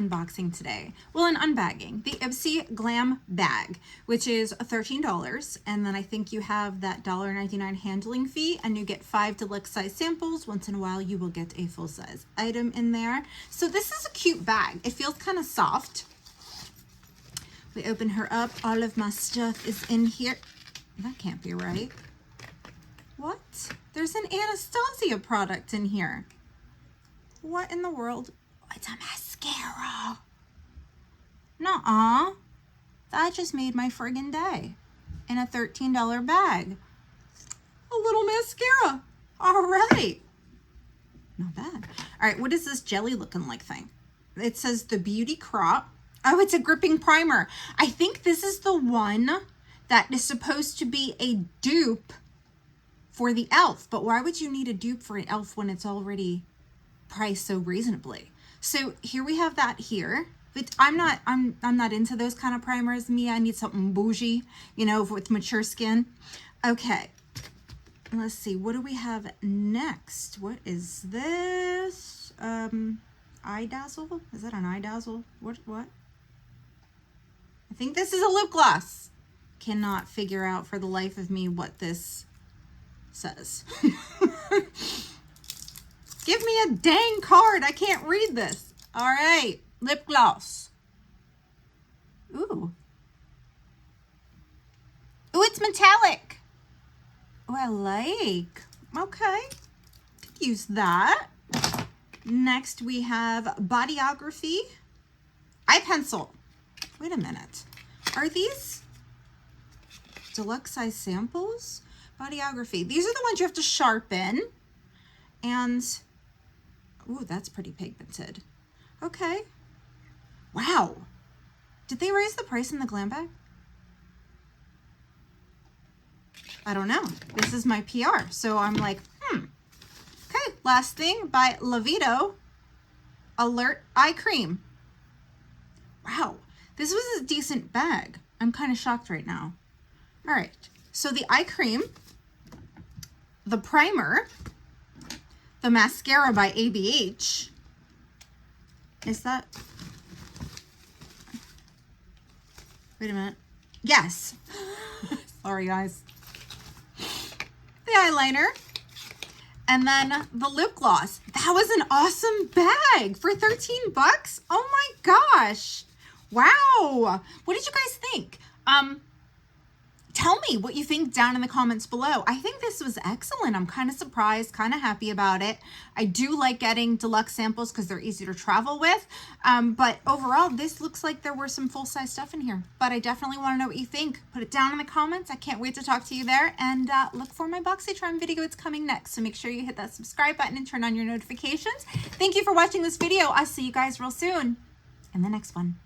unboxing today. Well, an unbagging. The Ipsy Glam Bag, which is $13. And then I think you have that $1.99 handling fee, and you get 5 deluxe size samples. Once in a while, you will get a full size item in there. So this is a cute bag. It feels kind of soft. We open her up. All of my stuff is in here. That can't be right. What? There's an Anastasia product in here. What in the world? It's a mascara. Nuh-uh. That just made my friggin' day. In a $13 bag. A little mascara. All right. Not bad. All right, what is this jelly looking like thing? It says the Beauty Crop. Oh, it's a gripping primer. I think this is the one that is supposed to be a dupe for the e.l.f. But why would you need a dupe for an e.l.f. when it's already priced so reasonably? So here we have that here. But I'm not into those kind of primers. Me, I need something bougie, you know, with mature skin. Okay. Let's see. What do we have next? What is this? Eye Dazzle? Is that an eye dazzle? What? I think this is a lip gloss. Cannot figure out for the life of me what this says. Give me a dang card. I can't read this. All right. Lip gloss. Ooh. Ooh, it's metallic. Oh, I like. Okay. Could use that. Next, we have Bodyography. Eye pencil. Wait a minute. Are these deluxe size samples? Bodyography. These are the ones you have to sharpen. And, ooh, that's pretty pigmented. Okay. Wow. Did they raise the price in the Glam Bag? I don't know. This is my PR. So I'm like, Okay, last thing by Lovemydolphinz. Alert Eye Cream. Wow. This was a decent bag. I'm kind of shocked right now. All right. So the eye cream, the primer, the mascara by ABH. Is that? Wait a minute. Yes. Sorry, guys. The eyeliner. And then the lip gloss. That was an awesome bag for 13 bucks. Oh my gosh. Wow. What did you guys think? Tell me what you think down in the comments below. I think this was excellent. I'm kind of surprised, kind of happy about it. I do like getting deluxe samples because they're easy to travel with. But overall, this looks like there were some full-size stuff in here. But I definitely want to know what you think. Put it down in the comments. I can't wait to talk to you there. And look for my Boxycharm video. It's coming next. So make sure you hit that subscribe button and turn on your notifications. Thank you for watching this video. I'll see you guys real soon in the next one.